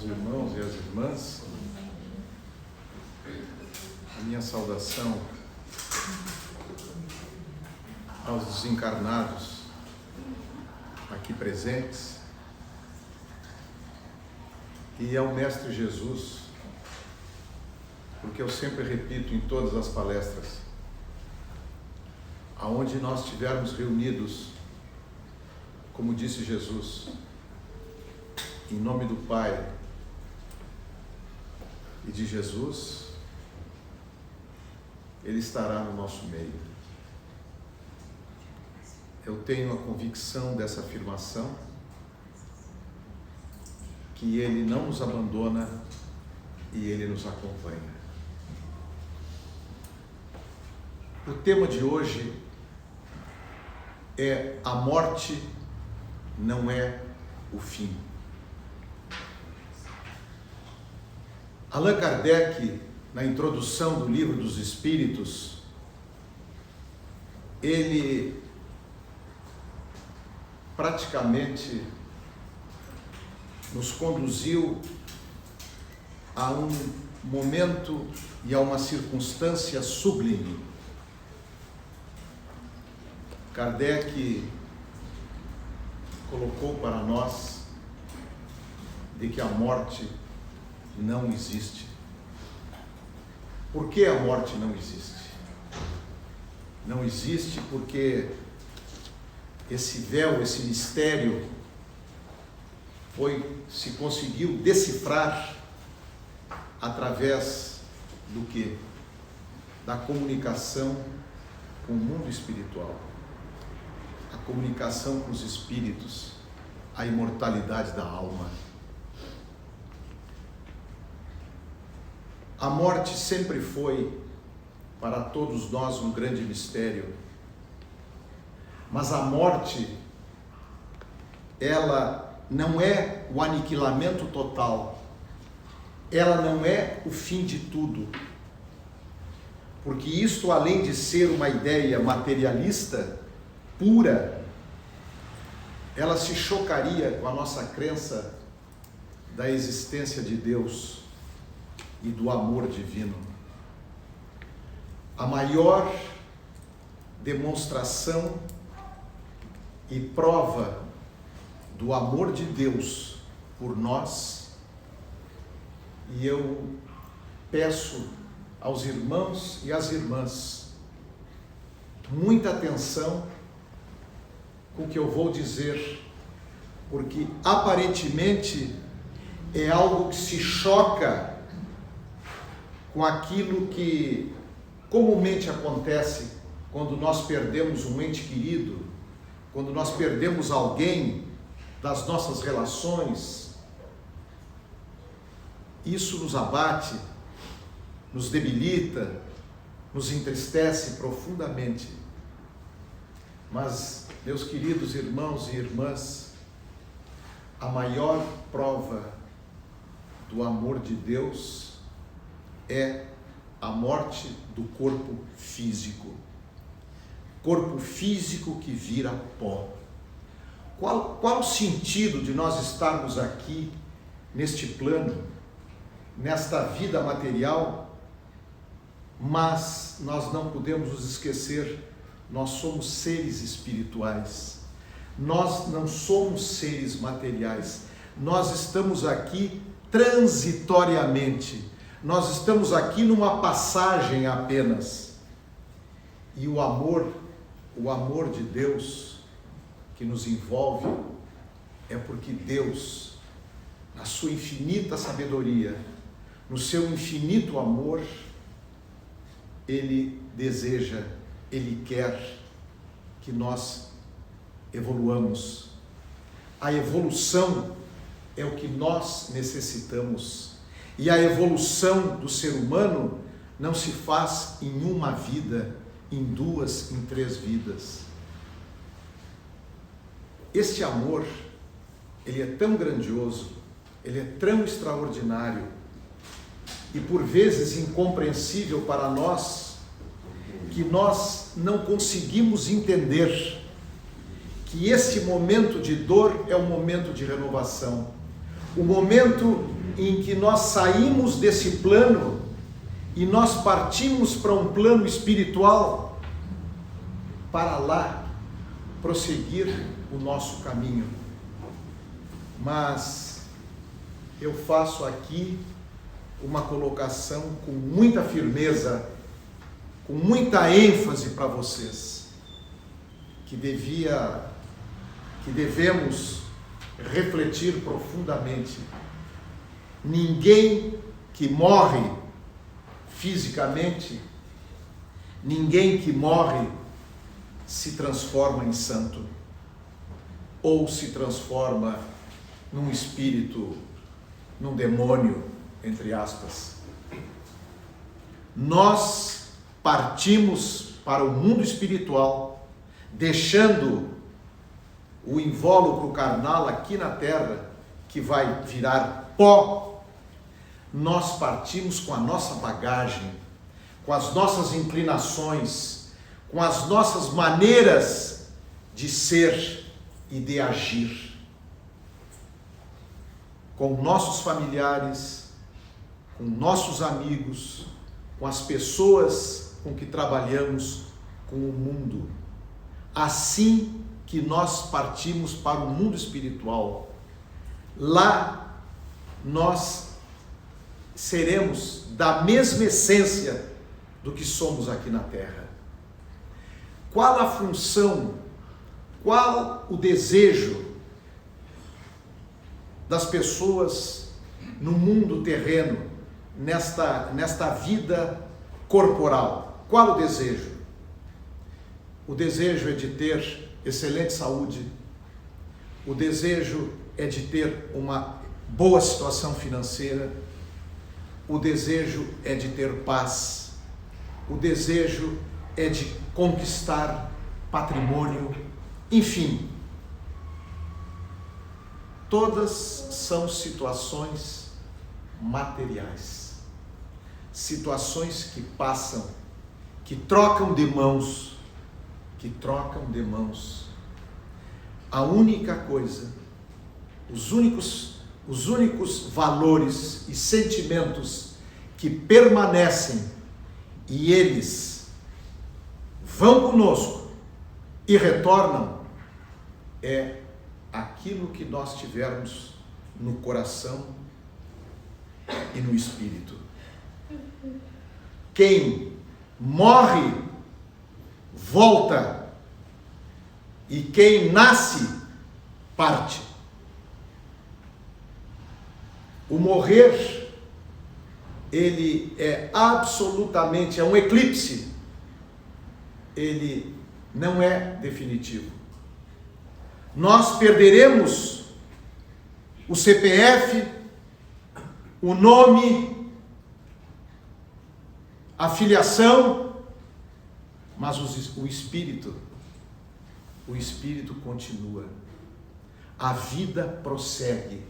aos irmãos e às irmãs, a minha saudação aos desencarnados aqui presentes e ao Mestre Jesus, porque eu sempre repito em todas as palestras, aonde nós estivermos reunidos, como disse Jesus, em nome do Pai e de Jesus, Ele estará no nosso meio. Eu tenho a convicção dessa afirmação, que Ele não nos abandona e Ele nos acompanha. O tema de hoje é: a morte não é o fim. Allan Kardec, na introdução do Livro dos Espíritos, ele praticamente nos conduziu a um momento e a uma circunstância sublime. Kardec colocou para nós de que a morte não existe. Por que a morte não existe? Não existe porque esse véu, esse mistério se conseguiu decifrar através do quê? Da comunicação com o mundo espiritual, a comunicação com os espíritos, a imortalidade da alma. A morte sempre foi para todos nós um grande mistério, mas a morte, ela não é o aniquilamento total, ela não é o fim de tudo, porque isto, além de ser uma ideia materialista pura, ela se chocaria com a nossa crença da existência de Deus e do amor divino. A maior demonstração e prova do amor de Deus por nós, e eu peço aos irmãos e às irmãs muita atenção com o que eu vou dizer, porque aparentemente é algo que se choca com aquilo que comumente acontece quando nós perdemos um ente querido, quando nós perdemos alguém das nossas relações. Isso nos abate, nos debilita, nos entristece profundamente. Mas, meus queridos irmãos e irmãs, a maior prova do amor de Deus é a morte do corpo físico. Corpo físico que vira pó. Qual o sentido de nós estarmos aqui, neste plano, nesta vida material, mas nós não podemos nos esquecer, nós somos seres espirituais. Nós não somos seres materiais. Nós estamos aqui transitoriamente. Nós estamos aqui numa passagem apenas. E o amor de Deus que nos envolve é porque Deus, na sua infinita sabedoria, no seu infinito amor, Ele deseja, Ele quer que nós evoluamos. A evolução é o que nós necessitamos. E a evolução do ser humano não se faz em uma vida, em duas, em três vidas. Este amor, ele é tão grandioso, ele é tão extraordinário e por vezes incompreensível para nós, que nós não conseguimos entender que esse momento de dor é um momento de renovação. O momento em que nós saímos desse plano e nós partimos para um plano espiritual para lá prosseguir o nosso caminho. Mas eu faço aqui uma colocação com muita firmeza, com muita ênfase para vocês, que devemos refletir profundamente. Ninguém que morre fisicamente, ninguém que morre se transforma em santo, ou se transforma num espírito, num demônio, entre aspas. Nós partimos para o mundo espiritual, deixando o invólucro carnal aqui na terra, que vai virar pó. Nós partimos com a nossa bagagem, com as nossas inclinações, com as nossas maneiras de ser e de agir, com nossos familiares, com nossos amigos, com as pessoas com que trabalhamos, com o mundo. Assim que nós partimos para o mundo espiritual, lá nós seremos da mesma essência do que somos aqui na terra. Qual a função, qual o desejo das pessoas no mundo terreno, nesta vida corporal? Qual o desejo? O desejo é de ter excelente saúde, o desejo é de ter uma boa situação financeira, o desejo é de ter paz, o desejo é de conquistar patrimônio, enfim. Todas são situações materiais, situações que passam, que trocam de mãos, A única coisa, os únicos valores e sentimentos que permanecem e eles vão conosco e retornam é aquilo que nós tivermos no coração e no espírito. Quem morre, volta, e quem nasce, parte. O morrer, ele é absolutamente, é um eclipse, ele não é definitivo. Nós perderemos o CPF, o nome, a filiação, mas o espírito continua. A vida prossegue.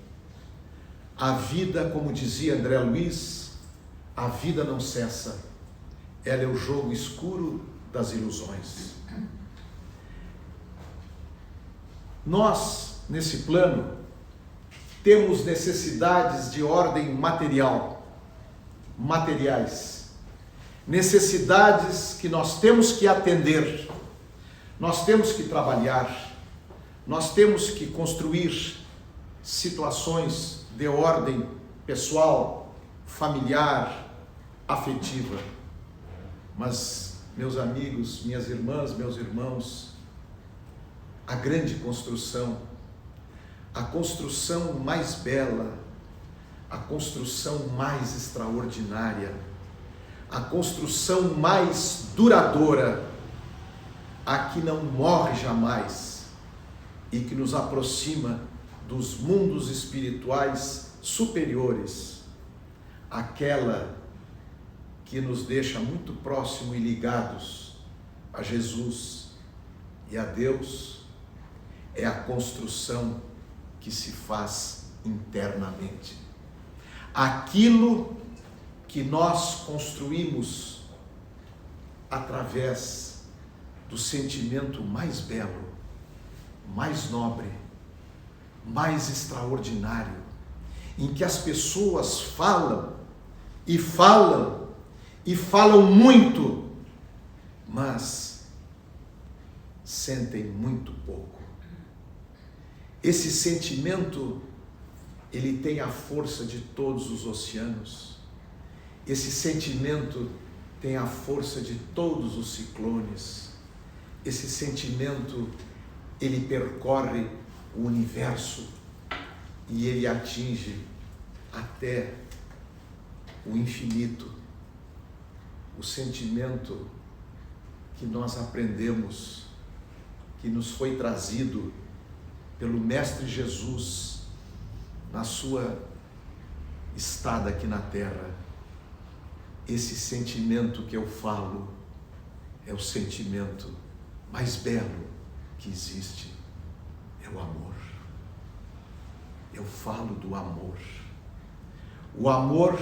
A vida, como dizia André Luiz, a vida não cessa. Ela é o jogo escuro das ilusões. Nós, nesse plano, temos necessidades de ordem materiais, necessidades que nós temos que atender, nós temos que trabalhar, nós temos que construir situações de ordem pessoal, familiar, afetiva. Mas, meus amigos, minhas irmãs, meus irmãos, a grande construção, a construção mais bela, a construção mais extraordinária, a construção mais duradoura, a que não morre jamais e que nos aproxima dos mundos espirituais superiores, aquela que nos deixa muito próximo e ligados a Jesus e a Deus, é a construção que se faz internamente. Aquilo que nós construímos através do sentimento mais belo, mais nobre, mais extraordinário em que as pessoas falam e falam e falam muito, mas sentem muito pouco. Esse sentimento, ele tem a força de todos os oceanos. Esse sentimento tem a força de todos os ciclones. Esse sentimento, ele percorre o universo e ele atinge até o infinito. O sentimento que nós aprendemos, que nos foi trazido pelo Mestre Jesus na sua estada aqui na Terra. Esse sentimento que eu falo é o sentimento mais belo que existe, é o amor. Eu falo do amor. O amor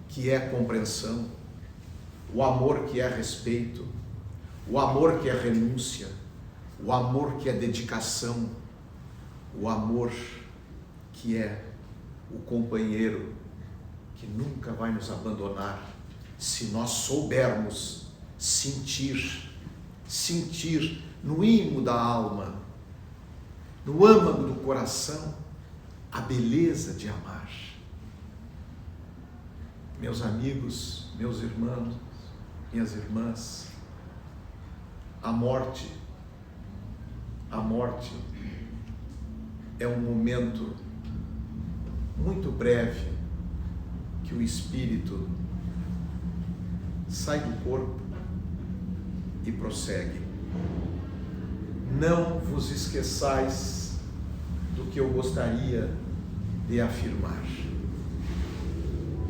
que é compreensão, o amor que é respeito, o amor que é renúncia, o amor que é dedicação, o amor que é o companheiro que nunca vai nos abandonar se nós soubermos sentir no imo da alma, no âmago do coração, a beleza de amar. Meus amigos, meus irmãos, minhas irmãs, a morte é um momento muito breve que o espírito sai do corpo e prossegue. Não vos esqueçais do que eu gostaria de afirmar.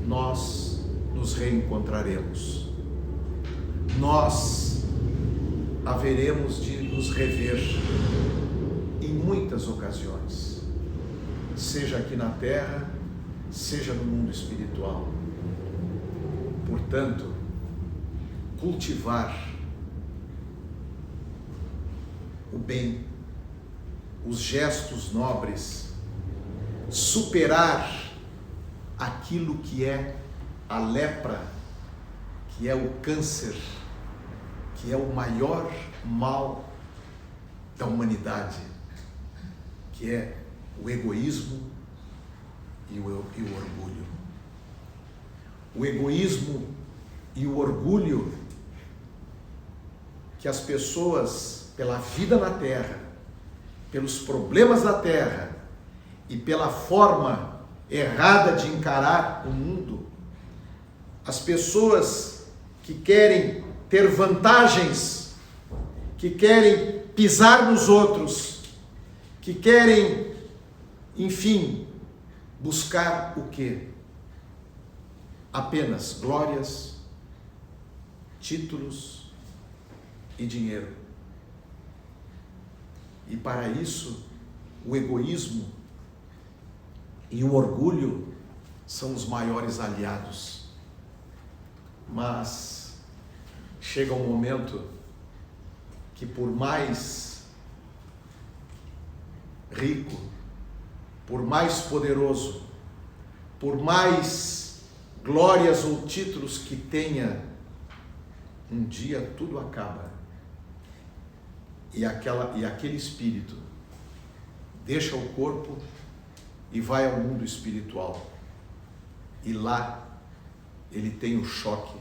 Nós nos reencontraremos. Nós haveremos de nos rever em muitas ocasiões, seja aqui na Terra, seja no mundo espiritual. Portanto, cultivar o bem, os gestos nobres, superar aquilo que é a lepra, que é o câncer, que é o maior mal da humanidade, que é o egoísmo e o orgulho. O egoísmo e o orgulho que as pessoas, pela vida na Terra, pelos problemas da Terra e pela forma errada de encarar o mundo, as pessoas que querem ter vantagens, que querem pisar nos outros, que querem, enfim, buscar o quê? Apenas glórias, títulos e dinheiro. E para isso, o egoísmo e o orgulho são os maiores aliados. Mas chega um momento que, por mais rico, por mais poderoso, por mais glórias ou títulos que tenha, um dia tudo acaba. E aquele espírito deixa o corpo e vai ao mundo espiritual. E lá ele tem o choque,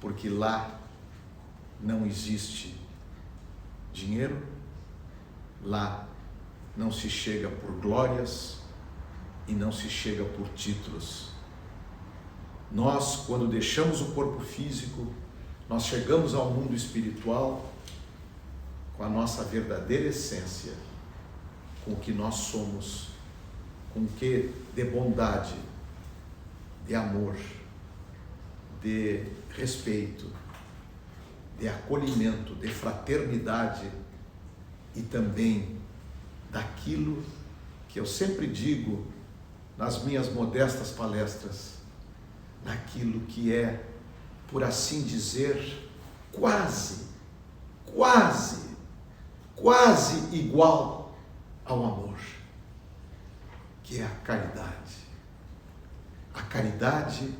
porque lá não existe dinheiro, lá não se chega por glórias e não se chega por títulos. Nós, quando deixamos o corpo físico, nós chegamos ao mundo espiritual com a nossa verdadeira essência, com o que nós somos, com o que de bondade, de amor, de respeito, de acolhimento, de fraternidade e também daquilo que eu sempre digo nas minhas modestas palestras, naquilo que é, por assim dizer, quase igual ao amor. que é a caridade. A caridade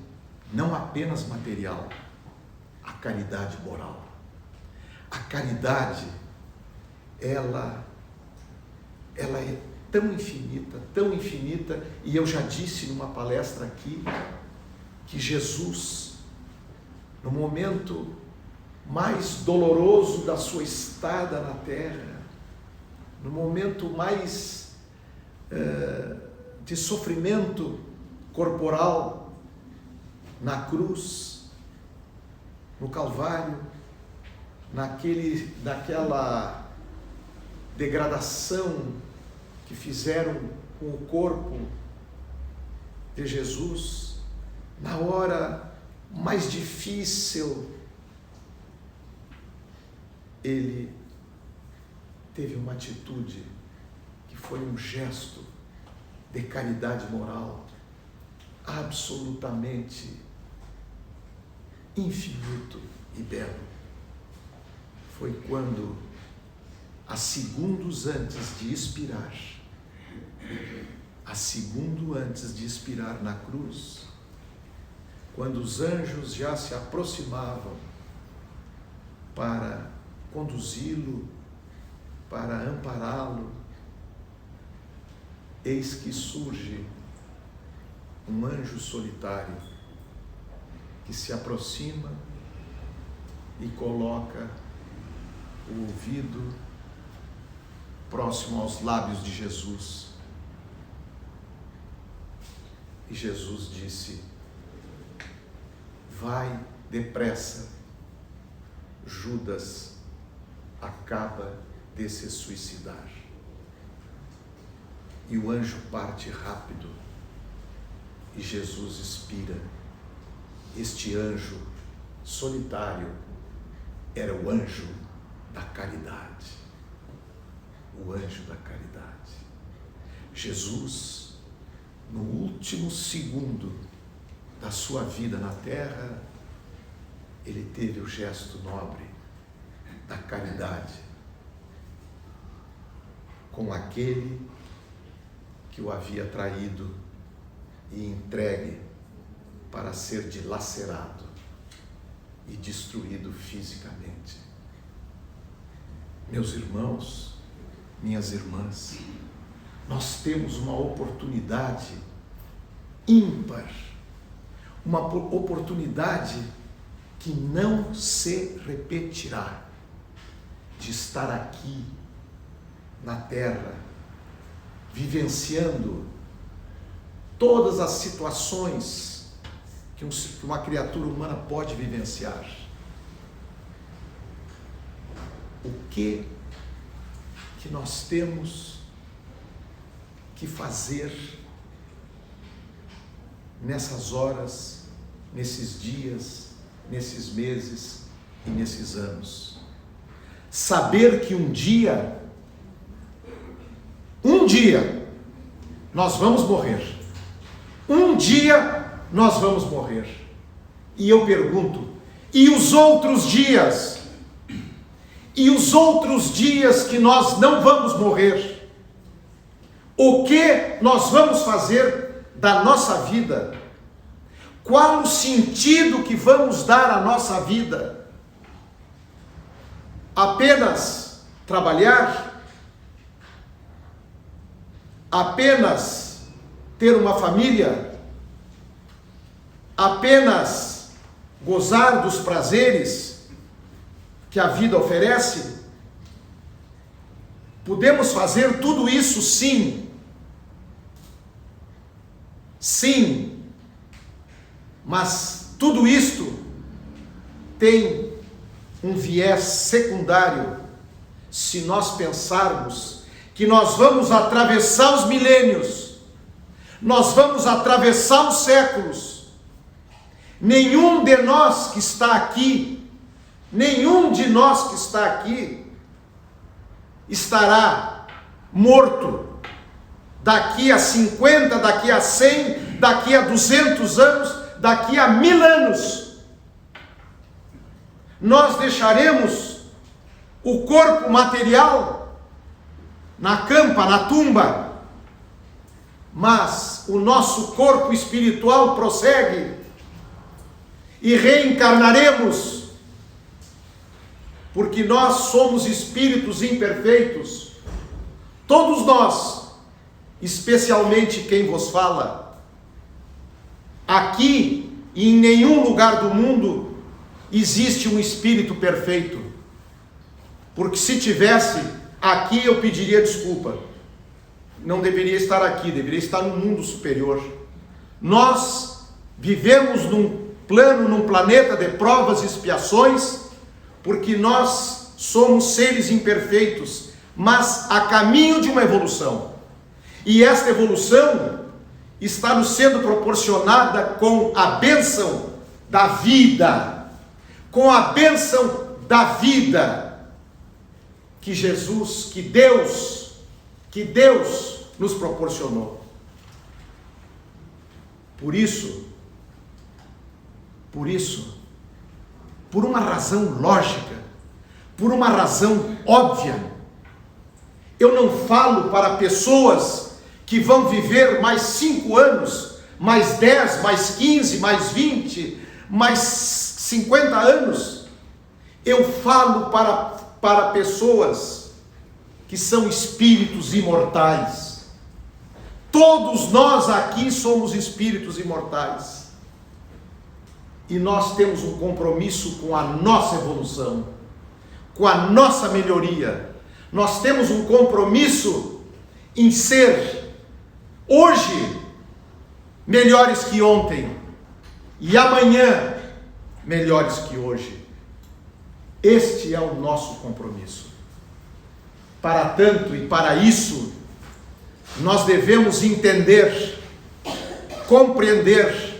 não apenas material, a caridade moral. A caridade, ela é tão infinita, e eu já disse numa palestra aqui, que Jesus, no momento mais doloroso da sua estada na terra, no momento mais de sofrimento corporal, na cruz, no Calvário, naquela degradação que fizeram com o corpo de Jesus, na hora mais difícil, ele teve uma atitude que foi um gesto de caridade moral absolutamente infinito e belo. Foi quando, a segundos antes de expirar, na cruz, quando os anjos já se aproximavam para conduzi-lo, para ampará-lo, eis que surge um anjo solitário que se aproxima e coloca o ouvido próximo aos lábios de Jesus. E Jesus disse: vai depressa, Judas acaba de se suicidar. E o anjo parte rápido e Jesus expira. Este anjo solitário era o anjo da caridade. O anjo da caridade. Jesus, no último segundo da sua vida na terra, ele teve o gesto nobre da caridade com aquele que o havia traído e entregue para ser dilacerado e destruído fisicamente. Meus irmãos, minhas irmãs, nós temos uma oportunidade ímpar, uma oportunidade que não se repetirá, de estar aqui na terra, vivenciando todas as situações que uma criatura humana pode vivenciar. O que nós temos que fazer nessas horas, nesses dias, nesses meses e nesses anos? Saber que um dia nós vamos morrer. Um dia nós vamos morrer. E eu pergunto, e os outros dias? E os outros dias que nós não vamos morrer? O que nós vamos fazer da nossa vida? Qual o sentido que vamos dar à nossa vida? Apenas trabalhar? Apenas ter uma família? Apenas gozar dos prazeres que a vida oferece? Podemos fazer tudo isso, sim. Sim. Mas tudo isto tem um viés secundário se nós pensarmos que nós vamos atravessar os milênios, nós vamos atravessar os séculos. Nenhum de nós que está aqui estará morto daqui a 50, daqui a 100, daqui a 200 anos, daqui a 1000 anos. Nós deixaremos o corpo material na campa, na tumba, mas o nosso corpo espiritual prossegue e reencarnaremos, porque nós somos espíritos imperfeitos, todos nós, especialmente quem vos fala. Aqui e em nenhum lugar do mundo existe um espírito perfeito, porque se tivesse, aqui eu pediria desculpa, não deveria estar aqui, deveria estar no mundo superior. Nós vivemos num plano, num planeta de provas e expiações, porque nós somos seres imperfeitos, mas a caminho de uma evolução. E esta evolução está nos sendo proporcionada com a bênção da vida, com a bênção da vida que Jesus, que Deus nos proporcionou. Por isso, por uma razão lógica, por uma razão óbvia, eu não falo para pessoas que vão viver mais 5 anos, mais 10, mais 15, mais 20, mais 50 anos. Eu falo para pessoas que são espíritos imortais. Todos nós aqui somos espíritos imortais. E nós temos um compromisso com a nossa evolução, com a nossa melhoria. Nós temos um compromisso em ser hoje melhores que ontem e amanhã melhores que hoje. Este é o nosso compromisso. Para tanto e para isso, nós devemos entender, compreender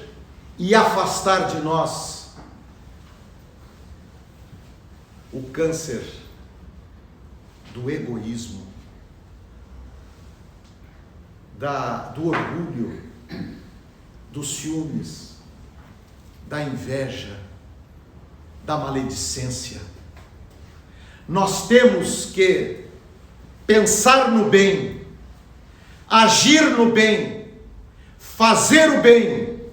e afastar de nós o câncer do egoísmo, do orgulho, dos ciúmes, da inveja, da maledicência. Nós temos que pensar no bem, agir no bem, fazer o bem.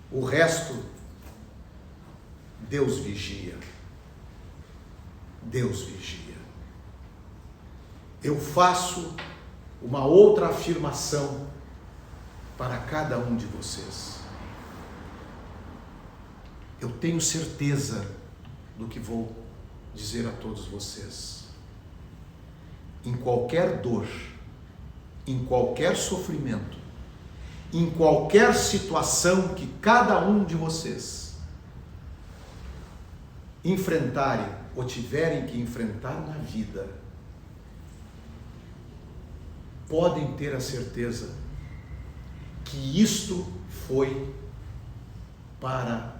O resto, Deus vigia. Deus vigia. Eu faço uma outra afirmação para cada um de vocês. Eu tenho certeza do que vou dizer a todos vocês. Em qualquer dor, em qualquer sofrimento, em qualquer situação que cada um de vocês enfrentarem ou tiverem que enfrentar na vida, podem ter a certeza que isto foi para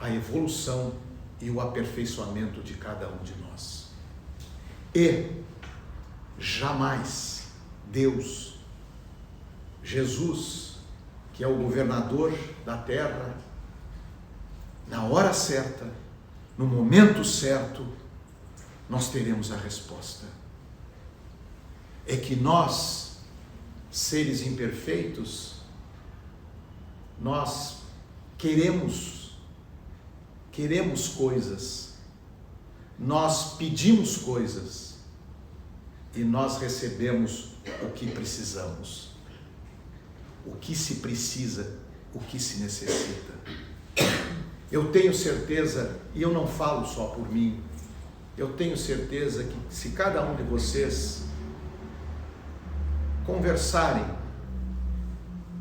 a evolução e o aperfeiçoamento de cada um de nós. E jamais Deus, Jesus, que é o governador da terra, na hora certa, no momento certo, nós teremos a resposta. É que nós, seres imperfeitos, nós queremos coisas, nós pedimos coisas e nós recebemos o que precisamos, o que se precisa, o que se necessita. Eu tenho certeza, e eu não falo só por mim, eu tenho certeza que se cada um de vocês conversarem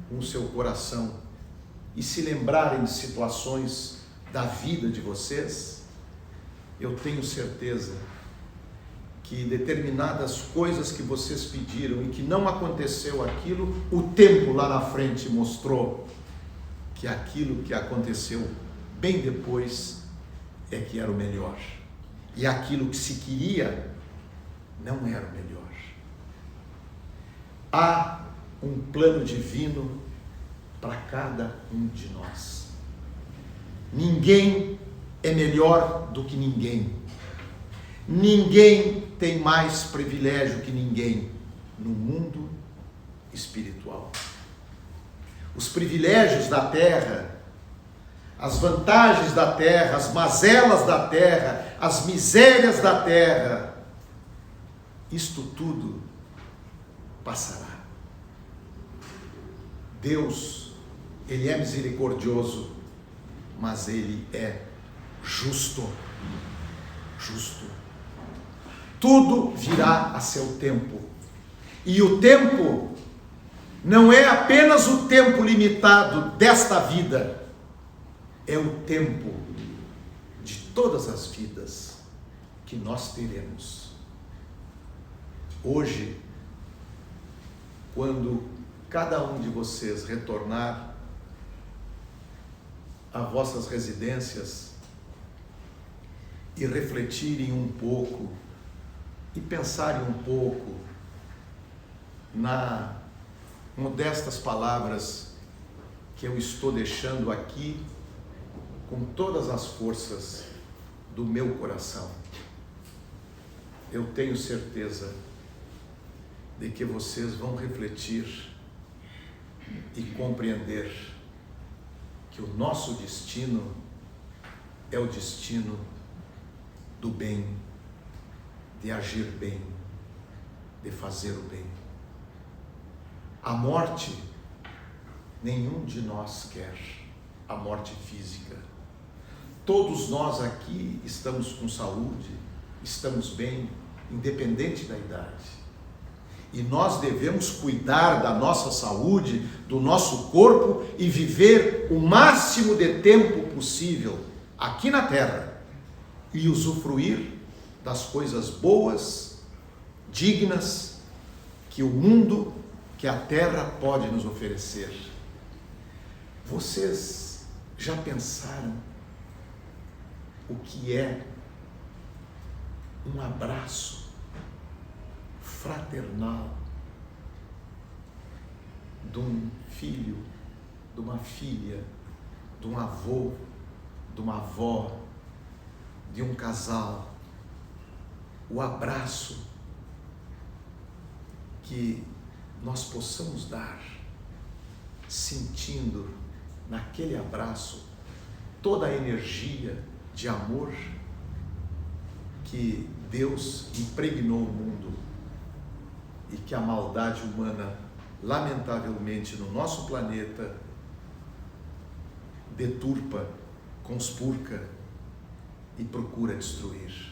com o seu coração e se lembrarem de situações da vida de vocês, eu tenho certeza que determinadas coisas que vocês pediram e que não aconteceu aquilo, o tempo lá na frente mostrou que aquilo que aconteceu bem depois é que era o melhor. E aquilo que se queria não era o melhor. Há um plano divino para cada um de nós. Ninguém é melhor do que ninguém. Ninguém tem mais privilégio que ninguém no mundo espiritual. Os privilégios da terra, as vantagens da terra, as mazelas da terra, as misérias da terra, isto tudo passará. Deus, Ele é misericordioso, mas Ele é justo. Justo. Tudo virá a seu tempo. E o tempo não é apenas o tempo limitado desta vida, é o tempo de todas as vidas que nós teremos. Hoje, quando cada um de vocês retornar a vossas residências e refletirem um pouco e pensarem um pouco na modestas palavras que eu estou deixando aqui com todas as forças do meu coração, eu tenho certeza de que vocês vão refletir e compreender que o nosso destino é o destino do bem, de agir bem, de fazer o bem. A morte, nenhum de nós quer, a morte física. Todos nós aqui estamos com saúde, estamos bem, independente da idade. E nós devemos cuidar da nossa saúde, do nosso corpo e viver o máximo de tempo possível aqui na terra e usufruir das coisas boas, dignas, que o mundo, que a terra pode nos oferecer. Vocês já pensaram o que é um abraço fraternal de um filho, de uma filha, de um avô, de uma avó, de um casal? O abraço que nós possamos dar, sentindo naquele abraço toda a energia de amor que Deus impregnou o mundo e que a maldade humana, lamentavelmente, no nosso planeta, deturpa, conspurca e procura destruir.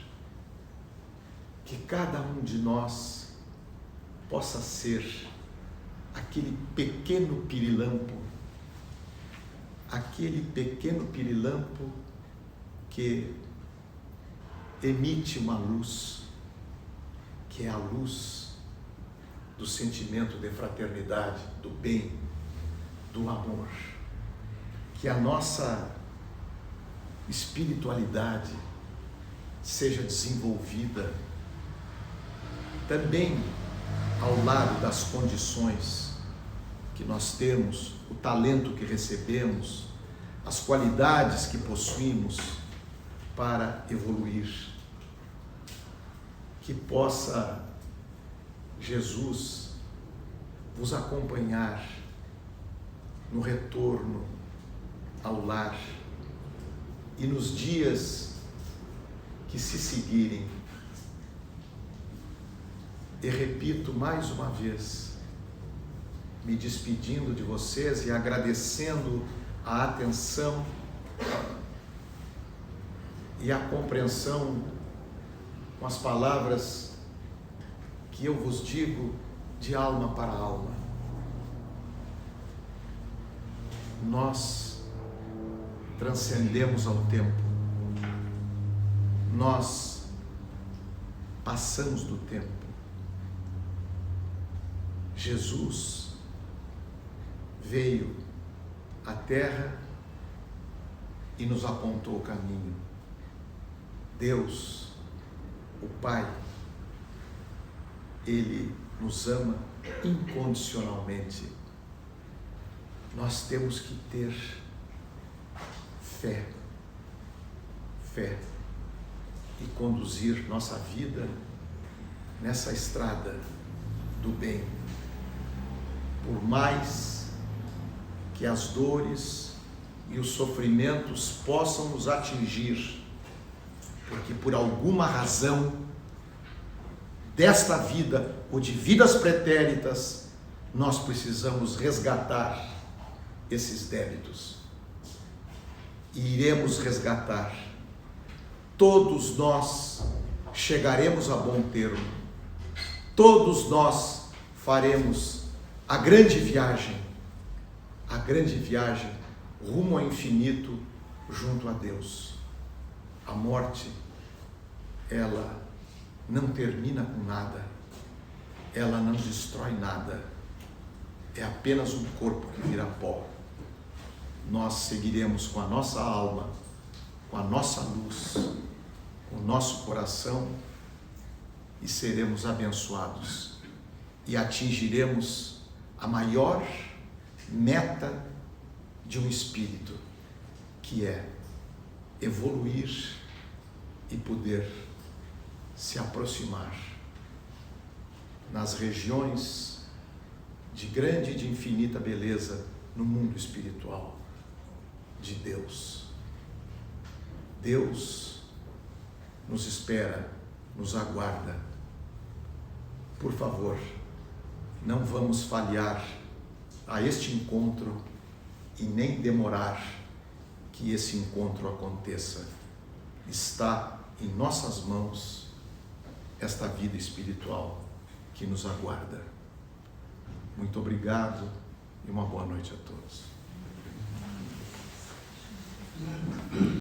Que cada um de nós possa ser aquele pequeno pirilampo que emite uma luz, que é a luz do sentimento de fraternidade, do bem, do amor. Que a nossa espiritualidade seja desenvolvida também ao lado das condições que nós temos, o talento que recebemos, as qualidades que possuímos para evoluir. Que possa Jesus vos acompanhar no retorno ao lar e nos dias que se seguirem. E repito mais uma vez, me despedindo de vocês e agradecendo a atenção e a compreensão com as palavras que eu vos digo de alma para alma. Nós transcendemos ao tempo, nós passamos do tempo. Jesus veio à terra e nos apontou o caminho. Deus, o Pai, Ele nos ama incondicionalmente. Nós temos que ter fé e conduzir nossa vida nessa estrada do bem, por mais que as dores e os sofrimentos possam nos atingir, porque por alguma razão desta vida ou de vidas pretéritas, nós precisamos resgatar esses débitos. E iremos resgatar. Todos nós chegaremos a bom termo. Todos nós faremos a grande viagem rumo ao infinito junto a Deus. A morte, ela não termina com nada, ela não destrói nada, é apenas um corpo que vira pó. Nós seguiremos com a nossa alma, com a nossa luz, com o nosso coração e seremos abençoados e atingiremos a maior meta de um espírito, que é evoluir e poder se aproximar nas regiões de grande e de infinita beleza no mundo espiritual de Deus. Deus nos espera, nos aguarda. Por favor, não vamos falhar a este encontro e nem demorar que esse encontro aconteça. Está em nossas mãos esta vida espiritual que nos aguarda. Muito obrigado e uma boa noite a todos.